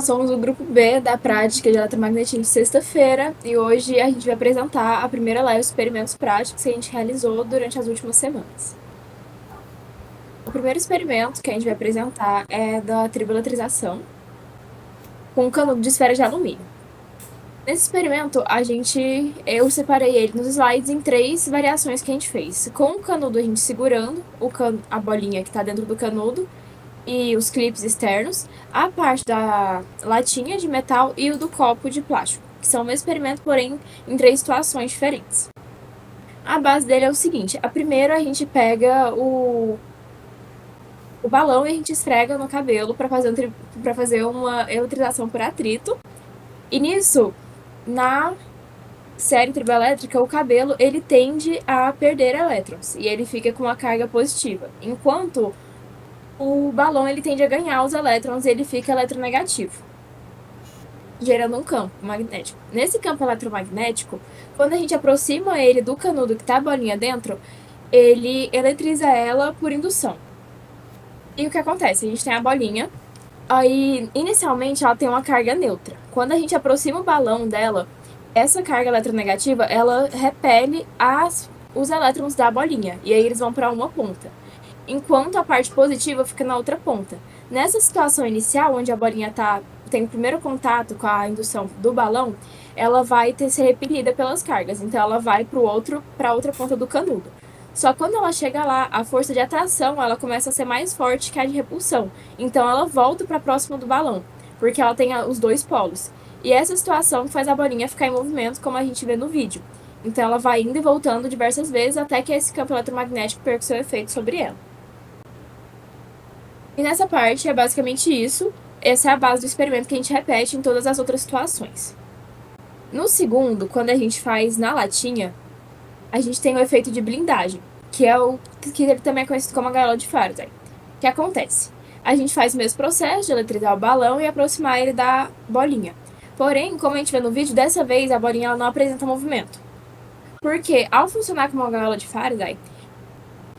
nós somos o grupo B da prática de eletromagnetismo de sexta-feira e hoje a gente vai apresentar a primeira leva de experimentos práticos que a gente realizou durante as últimas semanas. O primeiro experimento que a gente vai apresentar é da triboeletrização com um canudo de esfera de alumínio. Nesse experimento, eu separei ele nos slides em 3 variações que a gente fez. Com o canudo a gente segurando a bolinha que está dentro do canudo e os clipes externos, a parte da latinha de metal e o do copo de plástico, que são o mesmo experimento, porém em 3 situações diferentes. A base dele é o seguinte: a primeira a gente pega o balão e a gente esfrega no cabelo para fazer uma eletrização por atrito. E nisso, na série triboelétrica, o cabelo ele tende a perder elétrons e ele fica com uma carga positiva, enquanto o balão ele tende a ganhar os elétrons e ele fica eletronegativo, gerando um campo magnético. Nesse campo eletromagnético, quando a gente aproxima ele do canudo que está a bolinha dentro, ele eletriza ela por indução. E o que acontece? A gente tem a bolinha, aí inicialmente ela tem uma carga neutra. Quando a gente aproxima o balão dela, essa carga eletronegativa ela repele os elétrons da bolinha, e aí eles vão para uma ponta, enquanto a parte positiva fica na outra ponta. Nessa situação inicial, onde a bolinha tem o primeiro contato com a indução do balão, ela vai ser repelida pelas cargas, então ela vai para a outra ponta do canudo. Só quando ela chega lá, a força de atração ela começa a ser mais forte que a de repulsão, então ela volta para próxima do balão, porque ela tem os dois polos. E essa situação faz a bolinha ficar em movimento, como a gente vê no vídeo. Então ela vai indo e voltando diversas vezes até que esse campo eletromagnético perca seu efeito sobre ela. E nessa parte é basicamente isso. Essa é a base do experimento que a gente repete em todas as outras situações. No segundo, quando a gente faz na latinha, a gente tem o efeito de blindagem, que ele também é conhecido como a gaiola de Faraday. O que acontece? A gente faz o mesmo processo de eletrizar o balão e aproximar ele da bolinha. Porém, como a gente vê no vídeo, dessa vez a bolinha ela não apresenta movimento. Porque ao funcionar como uma gaiola de Faraday,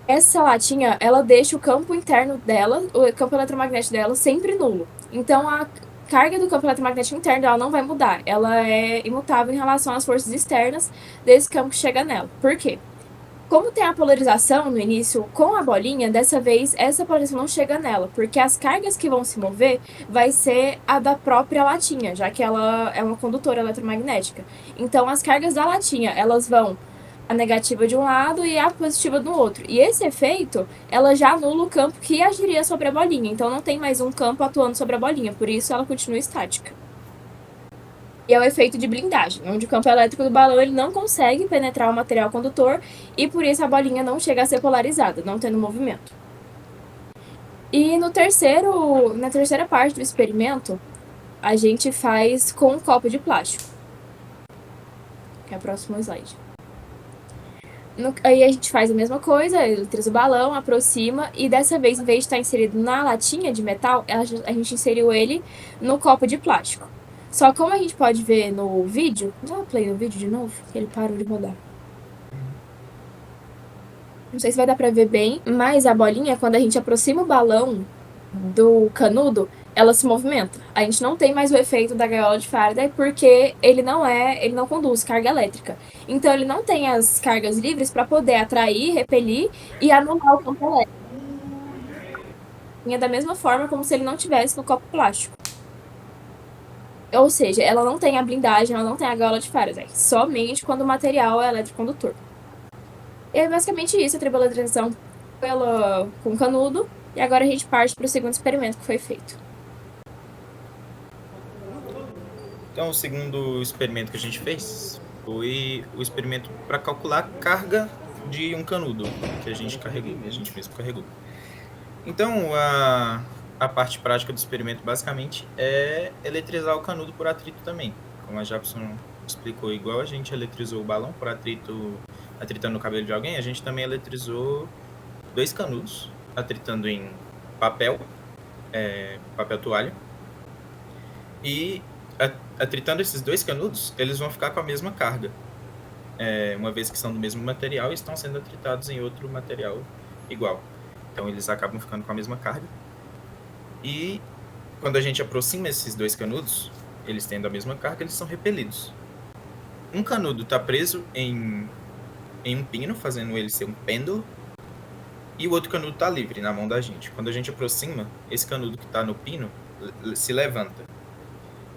essa latinha, ela deixa o campo interno dela, o campo eletromagnético dela, sempre nulo. Então, a carga do campo eletromagnético interno ela não vai mudar. Ela é imutável em relação às forças externas desse campo que chega nela. Por quê? Como tem a polarização no início com a bolinha, dessa vez essa polarização não chega nela, porque as cargas que vão se mover vai ser a da própria latinha, já que ela é uma condutora eletromagnética. Então, as cargas da latinha, elas vão a negativa de um lado e a positiva do outro. E esse efeito, ela já anula o campo que agiria sobre a bolinha. Então não tem mais um campo atuando sobre a bolinha, por isso ela continua estática. E é o efeito de blindagem, onde o campo elétrico do balão ele não consegue penetrar o material condutor e por isso a bolinha não chega a ser polarizada, não tendo movimento. E na terceira parte do experimento, a gente faz com um copo de plástico, que é o próximo slide. Aí a gente faz a mesma coisa, eletriza o balão, aproxima, e dessa vez, em vez de estar inserido na latinha de metal, a gente inseriu ele no copo de plástico. Só como a gente pode ver no vídeo, dá uma play no vídeo de novo, que ele parou de rodar. Não sei se vai dar pra ver bem, mas a bolinha, quando a gente aproxima o balão do canudo, ela se movimenta. A gente não tem mais o efeito da gaiola de Faraday porque ele não conduz carga elétrica. Então ele não tem as cargas livres para poder atrair, repelir e anular o campo elétrico. É da mesma forma como se ele não tivesse no copo plástico. Ou seja, ela não tem a blindagem, ela não tem a gaiola de Faraday, somente quando o material é eletrocondutor. E é basicamente isso, a triboeletrização com canudo. E agora a gente parte para o segundo experimento que foi feito. Então, o segundo experimento que a gente fez foi o experimento para calcular a carga de um canudo que a gente mesmo carregou. Então, a parte prática do experimento, basicamente, é eletrizar o canudo por atrito também. Como a Japson explicou, igual a gente eletrizou o balão por atritando no cabelo de alguém, a gente também eletrizou 2 canudos, atritando em papel toalha, e atritando esses 2 canudos, eles vão ficar com a mesma carga, uma vez que são do mesmo material e estão sendo atritados em outro material igual. Então eles acabam ficando com a mesma carga. E quando a gente aproxima esses dois canudos, eles tendo a mesma carga, eles são repelidos. Um canudo está preso em um pino, fazendo ele ser um pêndulo, e o outro canudo está livre na mão da gente. Quando a gente aproxima, esse canudo que está no pino se levanta.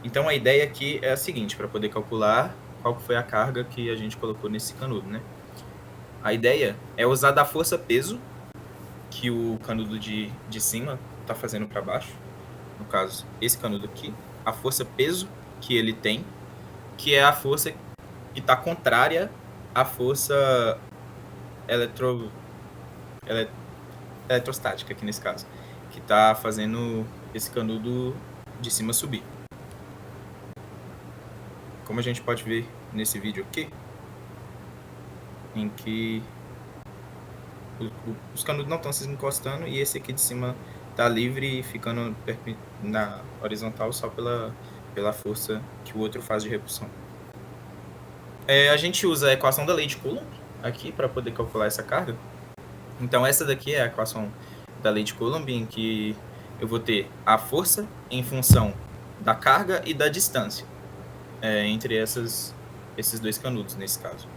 Então a ideia aqui é a seguinte, para poder calcular qual foi a carga que a gente colocou nesse canudo, né? A ideia é usar da força-peso que o canudo de cima está fazendo para baixo, no caso, esse canudo aqui, a força-peso que ele tem, que é a força que está contrária à força eletrostática, aqui nesse caso, que está fazendo esse canudo de cima subir. Como a gente pode ver nesse vídeo aqui, em que os canudos não estão se encostando e esse aqui de cima está livre e ficando na horizontal só pela força que o outro faz de repulsão. A gente usa a equação da lei de Coulomb aqui para poder calcular essa carga. Então essa daqui é a equação da lei de Coulomb, em que eu vou ter a força em função da carga e da distância entre esses dois canudos, nesse caso.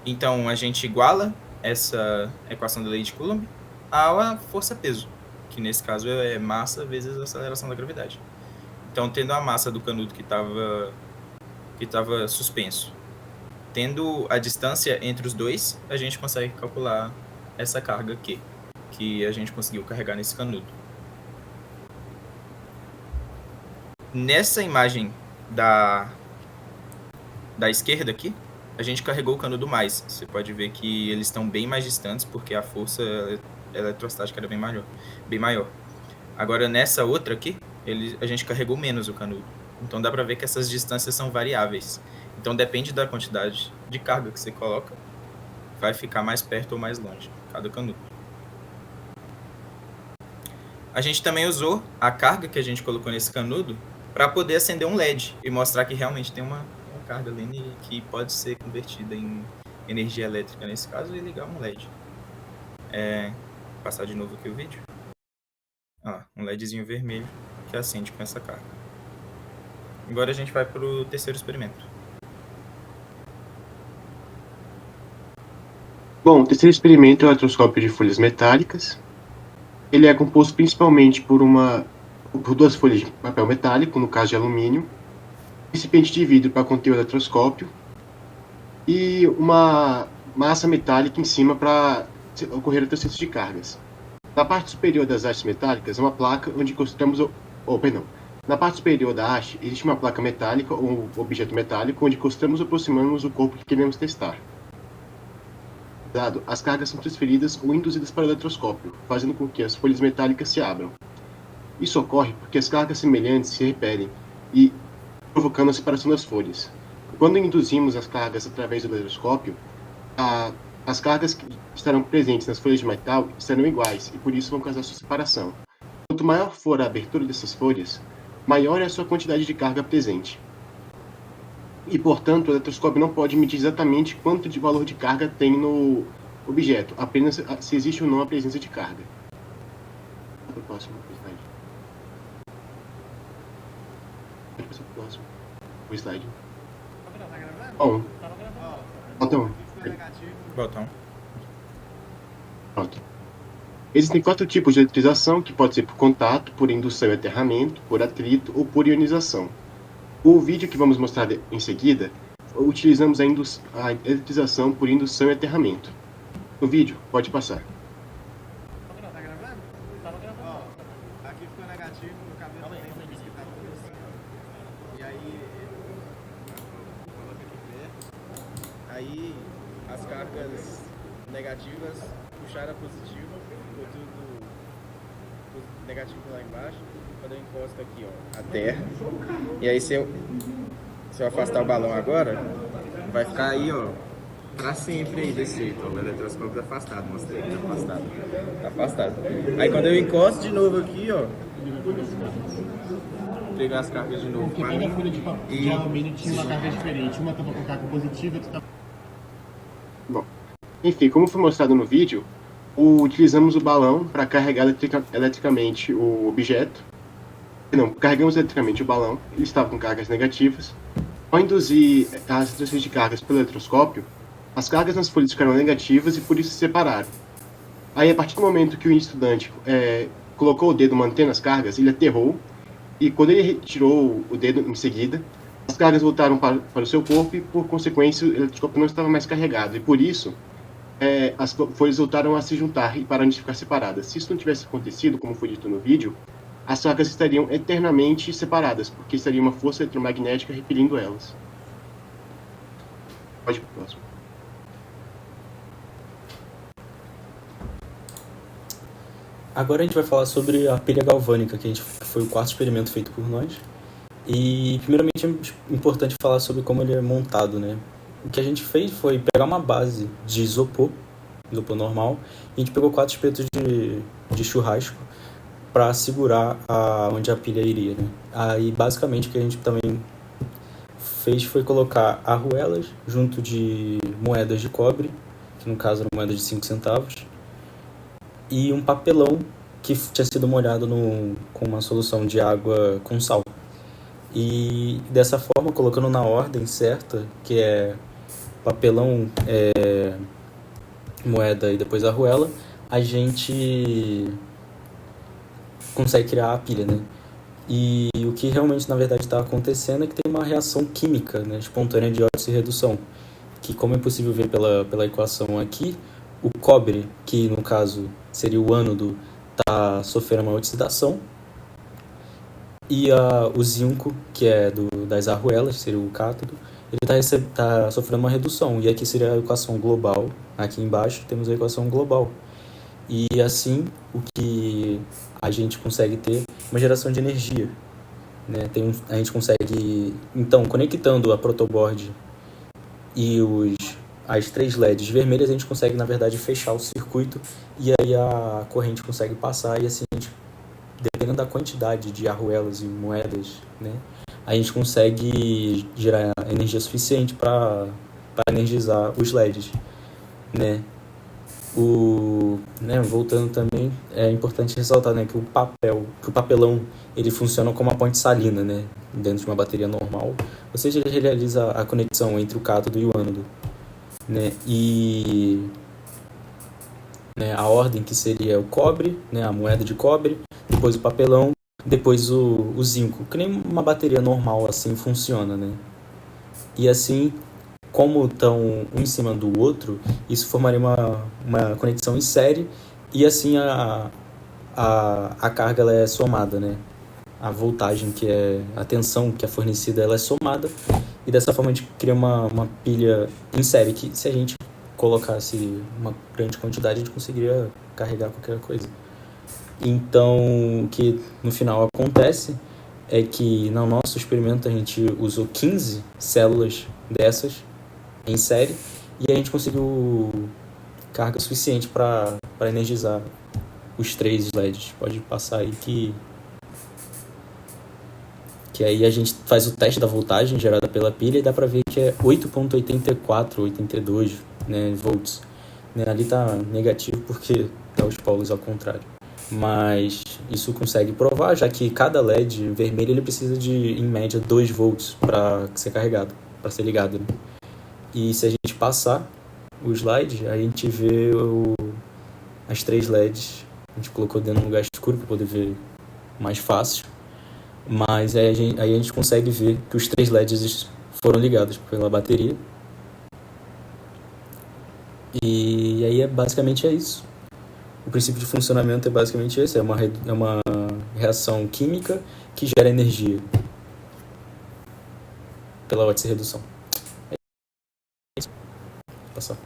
Então a gente iguala essa equação da lei de Coulomb à força-peso, que nesse caso é massa vezes a aceleração da gravidade. Então, tendo a massa do canudo que estava suspenso, tendo a distância entre os dois, a gente consegue calcular essa carga aqui, que a gente conseguiu carregar nesse canudo. Nessa imagem da esquerda aqui, a gente carregou o canudo mais. Você pode ver que eles estão bem mais distantes, porque a força eletrostática era bem maior. Agora, nessa outra aqui, a gente carregou menos o canudo. Então, dá para ver que essas distâncias são variáveis. Então, depende da quantidade de carga que você coloca, vai ficar mais perto ou mais longe, cada canudo. A gente também usou a carga que a gente colocou nesse canudo para poder acender um LED e mostrar que realmente tem uma carga ali que pode ser convertida em energia elétrica nesse caso e ligar um LED. Passar de novo aqui o vídeo. Um LEDzinho vermelho que acende com essa carga. Agora a gente vai para o terceiro experimento. Bom, o terceiro experimento é o eletroscópio de folhas metálicas. Ele é composto principalmente por duas folhas de papel metálico, no caso de alumínio, um recipiente de vidro para conter o eletroscópio e uma massa metálica em cima para ocorrer a transferência de cargas. Na parte superior das hastes metálicas é uma placa onde encostamos Na parte superior da haste existe uma placa metálica ou um objeto metálico onde encostamos ou aproximamos o corpo que queremos testar. As cargas são transferidas ou induzidas para o eletroscópio, fazendo com que as folhas metálicas se abram. Isso ocorre porque as cargas semelhantes se repelem e provocando a separação das folhas. Quando induzimos as cargas através do eletroscópio, as cargas que estarão presentes nas folhas de metal serão iguais e por isso vão causar sua separação. Quanto maior for a abertura dessas folhas, maior é a sua quantidade de carga presente. E, portanto, o eletroscópio não pode medir exatamente quanto de valor de carga tem no objeto, apenas se existe ou não a presença de carga. Para o próximo slide. O slide. Bom. Botão. Pronto. Existem 4 tipos de eletrização, que pode ser por contato, por indução e aterramento, por atrito ou por ionização. O vídeo que vamos mostrar em seguida, utilizamos a eletrização por indução e aterramento. No vídeo, pode passar. Tá gravando? Tava gravando. Ó, aqui ficou negativo, no cabelo também disse que tava positivo. E aí, coloca aqui perto. Aí, as cargas negativas puxaram a positiva, ficou tudo negativo lá embaixo. Quando eu encosto aqui, ó, a terra. E aí, se eu afastar o balão agora, vai ficar aí, ó, pra sempre aí desse jeito, ó, o eletroscópio tá afastado, mostrei, tá afastado. Tá afastado. Aí quando eu encosto de novo aqui, ó, pegar as cargas de novo. Porque cada folha de alumínio tinha uma carga diferente. Uma estava com carga positiva, outra estava... Bom, enfim, como foi mostrado no vídeo, utilizamos o balão para carregar eletricamente o objeto. Não, carregamos eletricamente o balão, ele estava com cargas negativas. Ao induzir as transferências de cargas pelo eletroscópio, as cargas nas folhas ficaram negativas e por isso se separaram. Aí, a partir do momento que o estudante colocou o dedo mantendo as cargas, ele aterrou, e quando ele retirou o dedo em seguida, as cargas voltaram para o seu corpo e, por consequência, o eletroscópio não estava mais carregado. E por isso, as folhas voltaram a se juntar e pararam de ficar separadas. Se isso não tivesse acontecido, como foi dito no vídeo, as cargas estariam eternamente separadas, porque estaria uma força eletromagnética repelindo elas. Pode ir para o próximo. Agora a gente vai falar sobre a pilha galvânica, que foi o quarto experimento feito por nós. E, primeiramente, é importante falar sobre como ele é montado, né? O que a gente fez foi pegar uma base de isopor normal, e a gente pegou 4 espetos de churrasco para segurar onde a pilha iria, né? Aí, basicamente, o que a gente também fez foi colocar arruelas junto de moedas de cobre, que no caso eram moedas de 5 centavos, e um papelão que tinha sido molhado com uma solução de água com sal. E dessa forma, colocando na ordem certa, que é papelão, moeda e depois arruela, a gente consegue criar a pilha, né? E o que realmente, na verdade, está acontecendo é que tem uma reação química, né, espontânea de óxido e redução, que, como é possível ver pela equação aqui, o cobre, que no caso seria o ânodo, está sofrendo uma oxidação, e o zinco, que é das arruelas, seria o cátodo, ele está sofrendo uma redução. E aqui seria a equação global. Aqui embaixo temos a equação global. E assim, o que a gente consegue ter uma geração de energia, né? A gente consegue, então, conectando a protoboard e as 3 LEDs vermelhas, a gente consegue, na verdade, fechar o circuito, e aí a corrente consegue passar, e assim, dependendo da quantidade de arruelas e moedas, né, a gente consegue gerar energia suficiente para energizar os LEDs, né. Voltando também, é importante ressaltar, né, que o papelão, ele funciona como uma ponte salina, né, dentro de uma bateria normal, ou seja, ele realiza a conexão entre o cátodo e o ânodo, né, e a ordem que seria o cobre, né, a moeda de cobre, depois o papelão, depois o zinco, que nem uma bateria normal assim funciona, né? E assim, como estão um em cima do outro, isso formaria uma conexão em série, e assim a carga ela é somada, né? A voltagem, a tensão que é fornecida, ela é somada, e dessa forma a gente cria uma pilha em série, que se a gente colocasse uma grande quantidade, a gente conseguiria carregar qualquer coisa. Então, o que no final acontece é que no nosso experimento a gente usou 15 células dessas em série, e a gente conseguiu carga suficiente para energizar os 3 LEDs. Pode passar aí que aí a gente faz o teste da voltagem gerada pela pilha, e dá para ver que é 8.84, 82, né, volts. Né, ali está negativo porque tá os polos ao contrário. Mas isso consegue provar, já que cada LED vermelho ele precisa de, em média, 2 volts para ser carregado, para ser ligado, né? E se a gente passar o slide, a gente vê as 3 LEDs, a gente colocou dentro de um lugar escuro para poder ver mais fácil, mas aí a gente consegue ver que os 3 LEDs foram ligados pela bateria. E aí basicamente é isso. O princípio de funcionamento é basicamente esse, é uma reação química que gera energia pela óxido redução. É isso. Vou passar.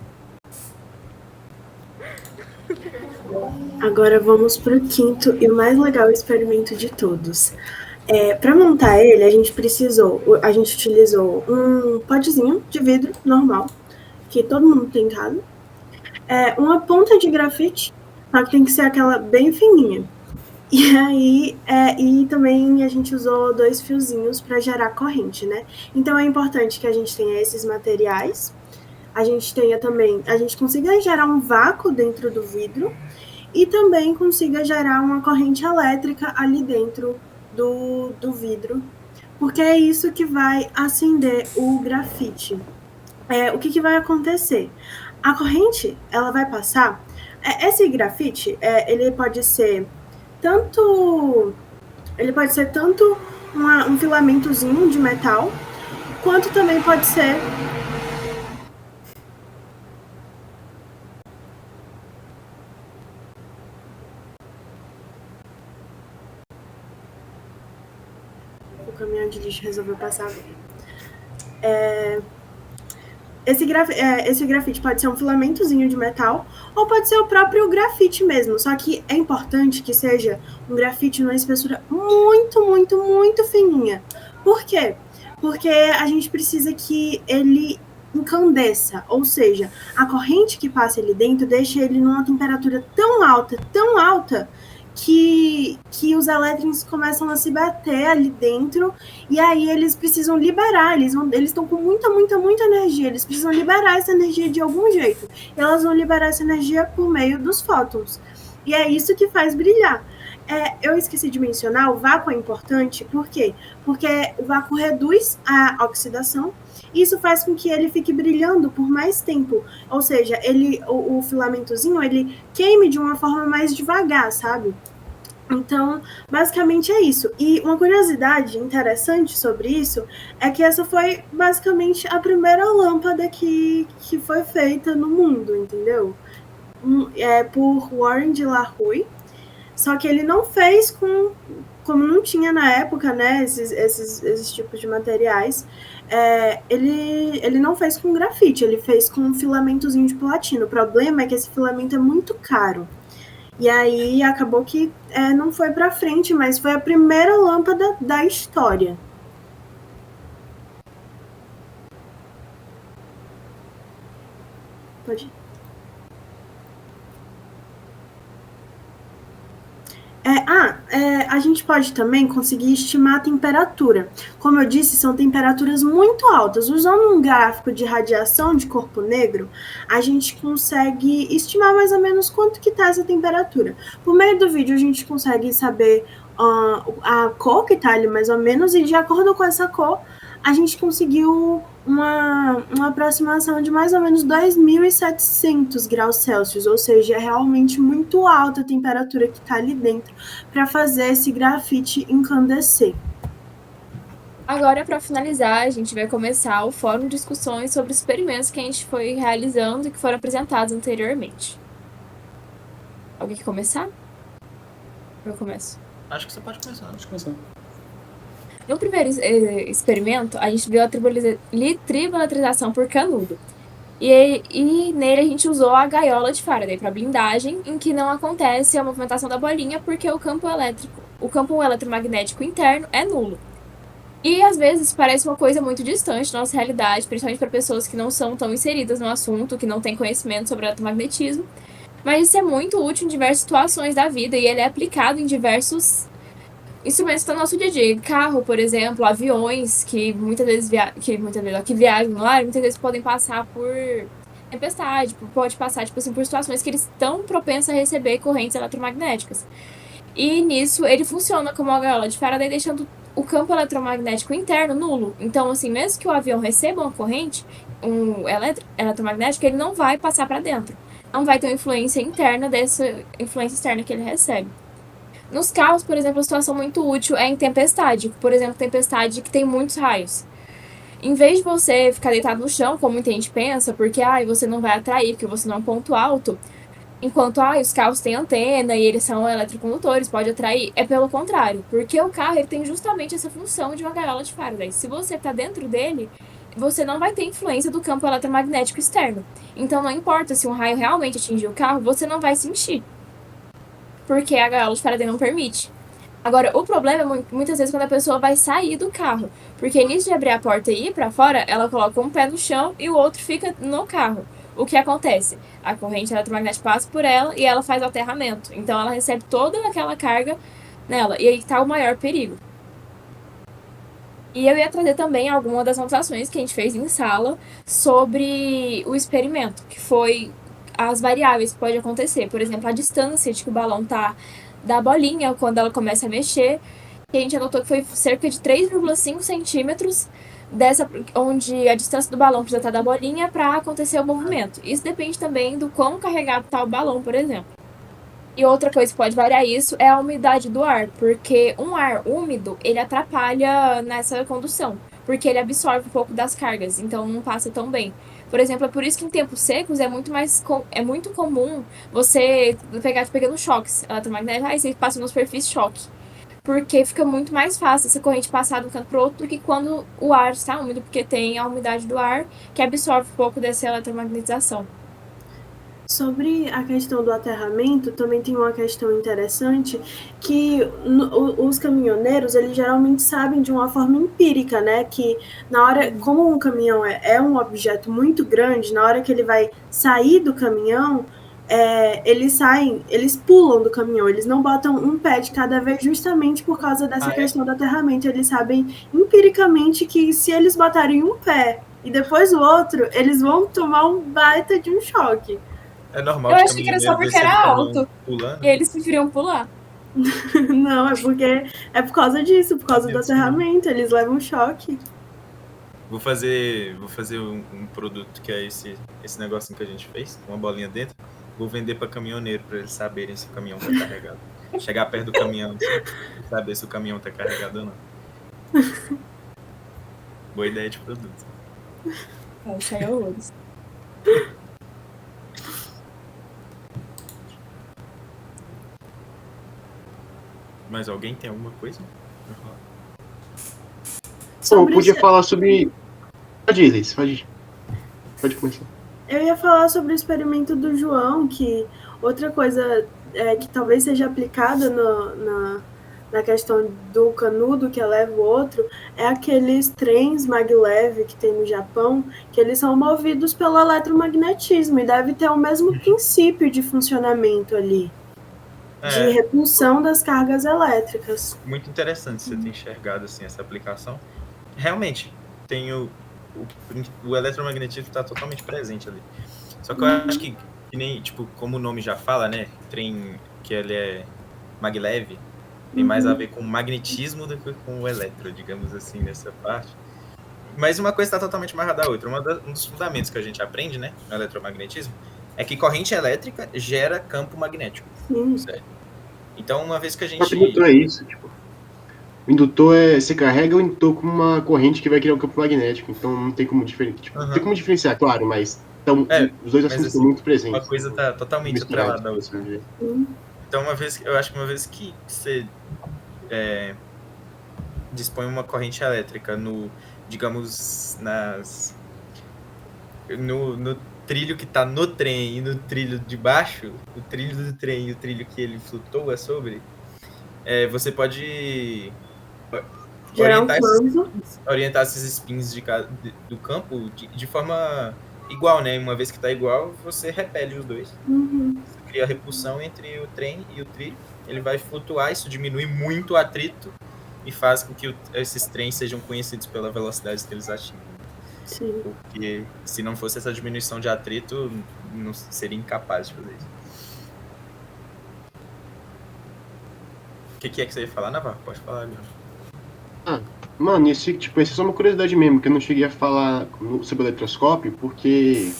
Agora vamos para o quinto e o mais legal experimento de todos. Para montar ele, a gente utilizou um potezinho de vidro normal, que todo mundo tem em casa, uma ponta de grafite, só que tem que ser aquela bem fininha. E aí, e também a gente usou 2 fiozinhos para gerar corrente, né? Então é importante que a gente tenha esses materiais, a gente consiga gerar um vácuo dentro do vidro, e também consiga gerar uma corrente elétrica ali dentro do vidro, porque é isso que vai acender o grafite. O que vai acontecer? A corrente, ela vai passar. Esse grafite, ele pode ser tanto um filamentozinho de metal, quanto também pode ser o caminhão de lixo resolveu passar agora. Esse grafite pode ser um filamentozinho de metal ou pode ser o próprio grafite mesmo, só que é importante que seja um grafite numa espessura muito, muito, muito fininha. Por quê? Porque a gente precisa que ele incandesça, ou seja, a corrente que passa ali dentro deixa ele numa temperatura tão alta, que os elétrons começam a se bater ali dentro, e aí eles precisam liberar, eles estão com muita energia, eles precisam liberar essa energia de algum jeito. E elas vão liberar essa energia por meio dos fótons. E é isso que faz brilhar. Eu esqueci de mencionar, o vácuo é importante, por quê? Porque o vácuo reduz a oxidação, e isso faz com que ele fique brilhando por mais tempo. Ou seja, o filamentozinho, ele queime de uma forma mais devagar, sabe? Então, basicamente é isso. E uma curiosidade interessante sobre isso é que essa foi basicamente a primeira lâmpada que foi feita no mundo, entendeu? Por Warren de la Rue. Só que ele não fez como não tinha na época, né, esses tipos de materiais, ele não fez com grafite, ele fez com um filamentozinho de platina. O problema é que esse filamento é muito caro. E aí acabou que não foi para frente, mas foi a primeira lâmpada da história. Pode ir. A gente pode também conseguir estimar a temperatura. Como eu disse, são temperaturas muito altas. Usando um gráfico de radiação de corpo negro, a gente consegue estimar mais ou menos quanto que está essa temperatura. Por meio do vídeo, a gente consegue saber a cor que está ali mais ou menos, e de acordo com essa cor, a gente conseguiu uma aproximação de mais ou menos 2.700 graus Celsius, ou seja, é realmente muito alta a temperatura que está ali dentro para fazer esse grafite incandescer. Agora, para finalizar, a gente vai começar o fórum de discussões sobre os experimentos que a gente foi realizando e que foram apresentados anteriormente. Alguém quer começar? Eu começo. Acho que você pode começar. Pode começar. No primeiro experimento, a gente viu a tribolatrização por canudo. E nele a gente usou a gaiola de Faraday para blindagem, em que não acontece a movimentação da bolinha porque o campo eletromagnético interno é nulo. E às vezes parece uma coisa muito distante da nossa realidade, principalmente para pessoas que não são tão inseridas no assunto, que não têm conhecimento sobre eletromagnetismo. Mas isso é muito útil em diversas situações da vida e ele é aplicado em diversos instrumentos do nosso dia a dia. Carro, por exemplo, aviões que muitas vezes viajam no ar, muitas vezes podem passar por tempestade, pode passar por situações que eles estão propensos a receber correntes eletromagnéticas. E nisso ele funciona como uma gaiola de Faraday, deixando o campo eletromagnético interno nulo. Então, assim, mesmo que o avião receba uma corrente eletromagnética, ele não vai passar para dentro. Não vai ter uma influência interna dessa influência externa que ele recebe. Nos carros, por exemplo, a situação muito útil é em tempestade. Por exemplo, tempestade que tem muitos raios. Em vez de você ficar deitado no chão, como muita gente pensa, porque você não vai atrair, porque você não é um ponto alto, enquanto os carros têm antena e eles são eletrocondutores, pode atrair, é pelo contrário. Porque o carro ele tem justamente essa função de uma gaiola de Faraday. Se você está dentro dele, você não vai ter influência do campo eletromagnético externo. Então não importa se um raio realmente atingir o carro, você não vai sentir. Porque a gaiola de Faraday não permite. Agora, o problema é muitas vezes quando a pessoa vai sair do carro. Porque nisso de abrir a porta e ir para fora, ela coloca um pé no chão e o outro fica no carro. O que acontece? A corrente eletromagnética passa por ela e ela faz o aterramento. Então ela recebe toda aquela carga nela. E aí está o maior perigo. E eu ia trazer também algumas das anotações que a gente fez em sala sobre o experimento, que foi as variáveis que pode acontecer. Por exemplo, a distância de que o balão tá da bolinha quando ela começa a mexer. que a gente anotou que foi cerca de 3,5 centímetros onde a distância do balão precisa estar da bolinha para acontecer o movimento. Isso depende também do quão carregado está o balão, por exemplo. E outra coisa que pode variar isso é a umidade do ar, porque um ar úmido, ele atrapalha nessa condução, porque ele absorve um pouco das cargas, então não passa tão bem. Por exemplo, é por isso que em tempos secos é muito comum você pegando choques eletromagnéticos, aí você passa nos perfis choque, porque fica muito mais fácil essa corrente passar de um canto para o outro do que quando o ar está úmido, porque tem a umidade do ar que absorve um pouco dessa eletromagnetização. Sobre a questão do aterramento, também tem uma questão interessante que os caminhoneiros, eles geralmente sabem de uma forma empírica, né? Que na hora, como um caminhão é um objeto muito grande, na hora que ele vai sair do caminhão, eles pulam do caminhão, eles não botam um pé de cada vez justamente por causa dessa questão do aterramento. Eles sabem empiricamente que se eles botarem um pé e depois o outro, eles vão tomar um baita de um choque. É normal. Eu achei que era só porque era alto. Pulando. E eles preferiam pular. Não, é por causa disso, por causa do aterramento, eles levam choque. Vou fazer um produto que é esse negocinho que a gente fez, com uma bolinha dentro. Vou vender para caminhoneiro, para eles saberem se o caminhão tá carregado. Chegar perto do caminhão, saber se o caminhão tá carregado ou não. Boa ideia de produto. Isso aí é horrores. Mas alguém tem alguma coisa? Bom, podia falar sobre... Pode ir, Liz, pode começar. Eu ia falar sobre o experimento do João, que outra coisa que talvez seja aplicada na questão do canudo que eleva o outro, é aqueles trens maglev que tem no Japão, que eles são movidos pelo eletromagnetismo e deve ter o mesmo princípio de funcionamento ali. De repulsão das cargas elétricas. Muito interessante você ter enxergado assim, essa aplicação. Realmente, tem o eletromagnetismo está totalmente presente ali. Só que eu acho que nem, tipo, como o nome já fala, né? Trem que ele é maglev, tem mais a ver com o magnetismo do que com o eletro, digamos assim, nessa parte. Mas uma coisa está totalmente amarrada à outra. Um dos fundamentos que a gente aprende, né, no eletromagnetismo, é que corrente elétrica gera campo magnético. Certo? Então, uma vez que a gente... O indutor é isso, tipo... O indutor você carrega o indutor com uma corrente que vai criar um campo magnético, então não tem como diferenciar. Tipo, tem como diferenciar, claro, mas os dois assuntos estão muito presentes. Uma coisa está totalmente atrelada à outra. Então, eu acho que uma vez que você dispõe uma corrente elétrica digamos, no trilho que está no trem e no trilho de baixo, o trilho do trem e o trilho que ele flutua sobre, você pode orientar esses spins do campo de forma igual, né? Uma vez que está igual, você repele os dois. Você cria repulsão entre o trem e o trilho. Ele vai flutuar, isso diminui muito o atrito e faz com que esses trens sejam conhecidos pela velocidade que eles atingem. Sim. Porque se não fosse essa diminuição de atrito, não seria incapaz de fazer isso. O que é que você ia falar, Navarro? Pode falar agora. Mano, essa é só uma curiosidade mesmo, que eu não cheguei a falar sobre o eletroscópio, porque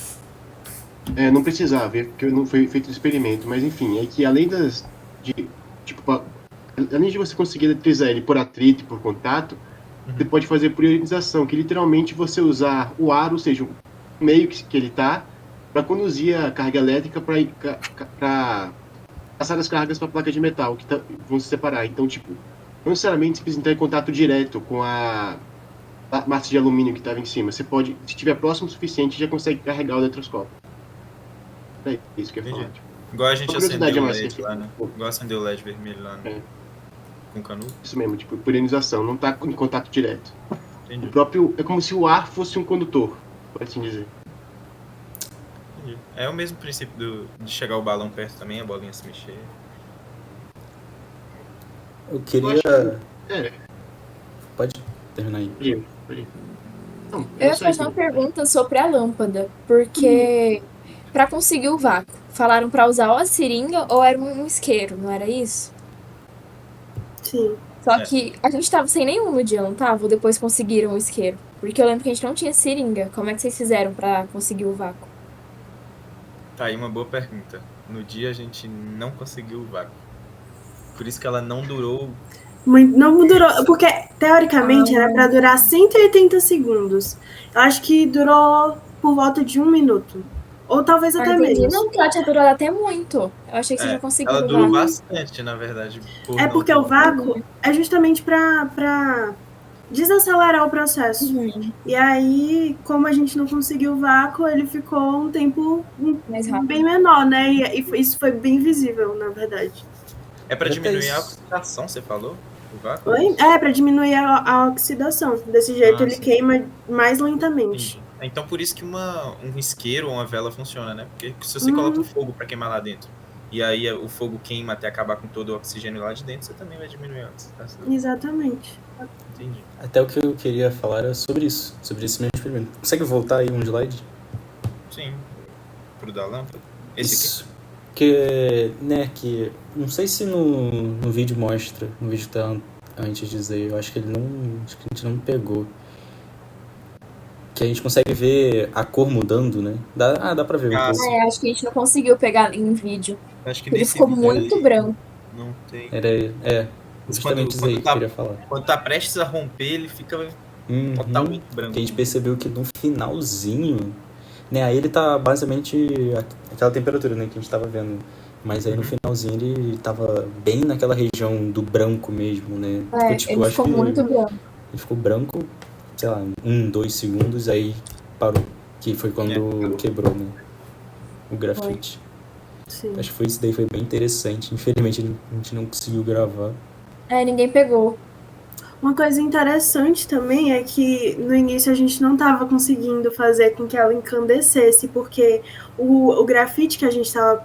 não precisava, porque não foi feito o experimento, mas enfim, é que além além de você conseguir eletrizar ele por atrito e por contato, você pode fazer por ionização, que literalmente você usar o ar, ou seja, o meio que ele está, para conduzir a carga elétrica para passar as cargas para a placa de metal, que vão se separar. Então, tipo, não necessariamente você precisa entrar em contato direto com a massa de alumínio que estava em cima. Você pode, se estiver próximo o suficiente, já consegue carregar o eletroscópio. É isso que eu ia falar. Tipo. Igual a gente acendeu o LED lá, né? Igual acendeu o LED vermelho lá, né? Com canudo. Isso mesmo, tipo, por ionização, não está em contato direto. Entendi. É como se o ar fosse um condutor, por assim dizer. Entendi. É o mesmo princípio de chegar o balão perto também, a bolinha se mexer. Eu queria... Pode terminar aí. Pode. Não, eu ia fazer uma pergunta sobre a lâmpada, porque para conseguir o vácuo, falaram para usar ou a seringa ou era um isqueiro, não era isso? Sim. Só É. que a gente tava sem nenhum no dia, não tava? Ou depois conseguiram o isqueiro? Porque eu lembro que a gente não tinha seringa. Como é que vocês fizeram pra conseguir o vácuo? Tá aí uma boa pergunta. No dia a gente não conseguiu o vácuo. Por isso que ela não durou. Não durou, porque teoricamente era pra durar 180 segundos. Eu acho que durou por volta de 1 minuto. Ou talvez até Entendi. menos. Não, porque ela tinha durado até muito. Eu achei que vocês já Ela conseguiram o durou vácuo. bastante, na verdade. É porque o vácuo é justamente pra desacelerar o processo. Uhum. E aí, como a gente não conseguiu o vácuo, ele ficou um tempo Mais rápido. bem menor, né? E isso foi bem visível, na verdade. É pra Até diminuir a isso. oxidação, você falou? O vácuo? Oi? É, pra diminuir a oxidação. Desse jeito ele sim. queima mais lentamente. Entendi. Então por isso que um isqueiro ou uma vela funciona, né? Porque se você coloca o fogo pra queimar lá dentro, e aí o fogo queima até acabar com todo o oxigênio lá de dentro, você também vai diminuir a oxidação. Exatamente. Entendi. Até o que eu queria falar era sobre isso, sobre esse mesmo experimento. Consegue voltar aí um slide? Sim. Pro da lâmpada. Esse Isso. Que, né, que não sei se no vídeo mostra, no vídeo que tá antes de dizer, eu acho que ele não, acho que a gente não pegou. Que a gente consegue ver a cor mudando, né? Dá pra ver um pouco. sim. Acho que a gente não conseguiu pegar em vídeo. Acho que Ele nesse ficou vídeo muito aí branco. não tem. Era justamente isso aí que eu queria falar. Quando tá prestes a romper, ele fica totalmente branco. Que a gente percebeu que no finalzinho, né, aí ele tá basicamente aquela temperatura, né, que a gente tava vendo. Mas aí no finalzinho ele tava bem naquela região do branco mesmo, né? Ele ficou muito branco. Ele ficou branco, sei lá, 2 segundos, aí parou. Que foi quando quebrou, né? O grafite. Sim. Acho que foi isso daí, foi bem interessante. Infelizmente a gente não conseguiu gravar. Ninguém pegou. Uma coisa interessante também é que no início a gente não estava conseguindo fazer com que ela incandescesse, porque o grafite que a gente estava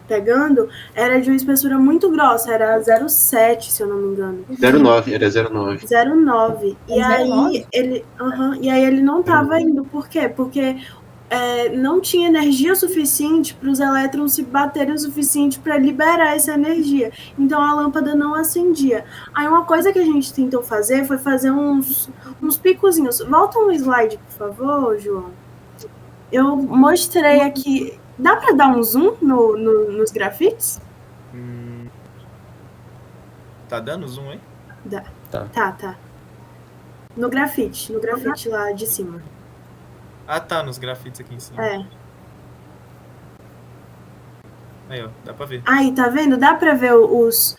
pegando era de uma espessura muito grossa, era 0,7, se eu não me engano. 0,9, era 0,9. 0,9. E aí 0,9? ele não estava indo. Por quê? Porque não tinha energia suficiente para os elétrons se baterem o suficiente para liberar essa energia. Então a lâmpada não acendia. Aí uma coisa que a gente tentou fazer foi fazer uns picozinhos. Volta um slide, por favor, João. Eu mostrei aqui. Dá para dar um zoom nos grafites? Tá dando zoom aí? Dá. Tá. Tá. No grafite lá de cima. Ah, tá, nos grafites aqui em cima. Aí, ó, dá pra ver. Aí, tá vendo? Dá pra ver os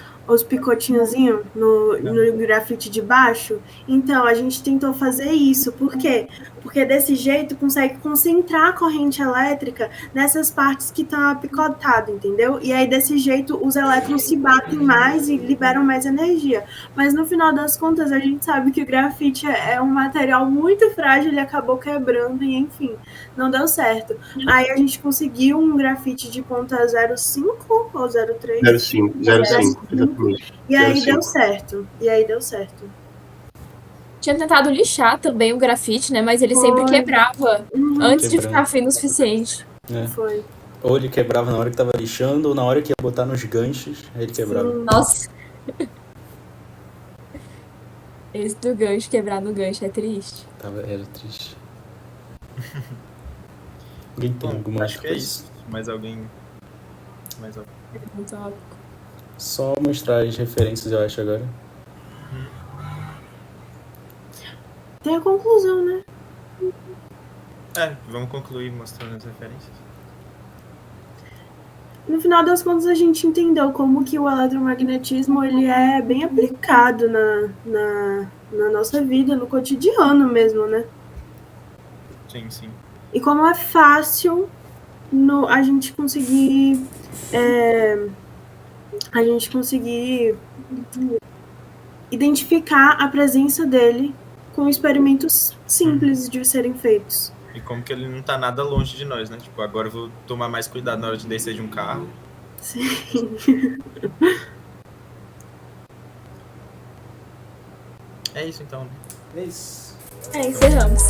picotinhozinhos no grafite de baixo? Então, a gente tentou fazer isso. Por quê? Porque desse jeito consegue concentrar a corrente elétrica nessas partes que estão picotadas, entendeu? E aí, desse jeito, os elétrons se batem mais e liberam mais energia. Mas, no final das contas, a gente sabe que o grafite é um material muito frágil, ele acabou quebrando e, enfim, não deu certo. Aí, a gente conseguiu um grafite de ponta 0,5 ou 0,3? 0,5, exatamente. E aí 0,5. deu certo. Tinha tentado lixar também o grafite, né? Mas ele sempre quebrava antes de ficar fino o suficiente. Foi. Ou ele quebrava na hora que tava lixando, ou na hora que ia botar nos ganchos, aí ele quebrava. Nossa. Esse do gancho, quebrar no gancho, é triste. Era triste. Alguém tem alguma acho que é coisa? isso. Mais alguém? Muito óbvio. Só mostrar as referências, eu acho, agora. Tem a conclusão, né? Vamos concluir mostrando as referências. No final das contas, a gente entendeu como que o eletromagnetismo ele é bem aplicado na nossa vida, no cotidiano mesmo, né? Sim. E como é fácil a gente conseguir identificar a presença dele com experimentos simples de serem feitos. E como que ele não tá nada longe de nós, né? Tipo, agora eu vou tomar mais cuidado na hora de descer de um carro. Sim. É isso então. É isso. Encerramos.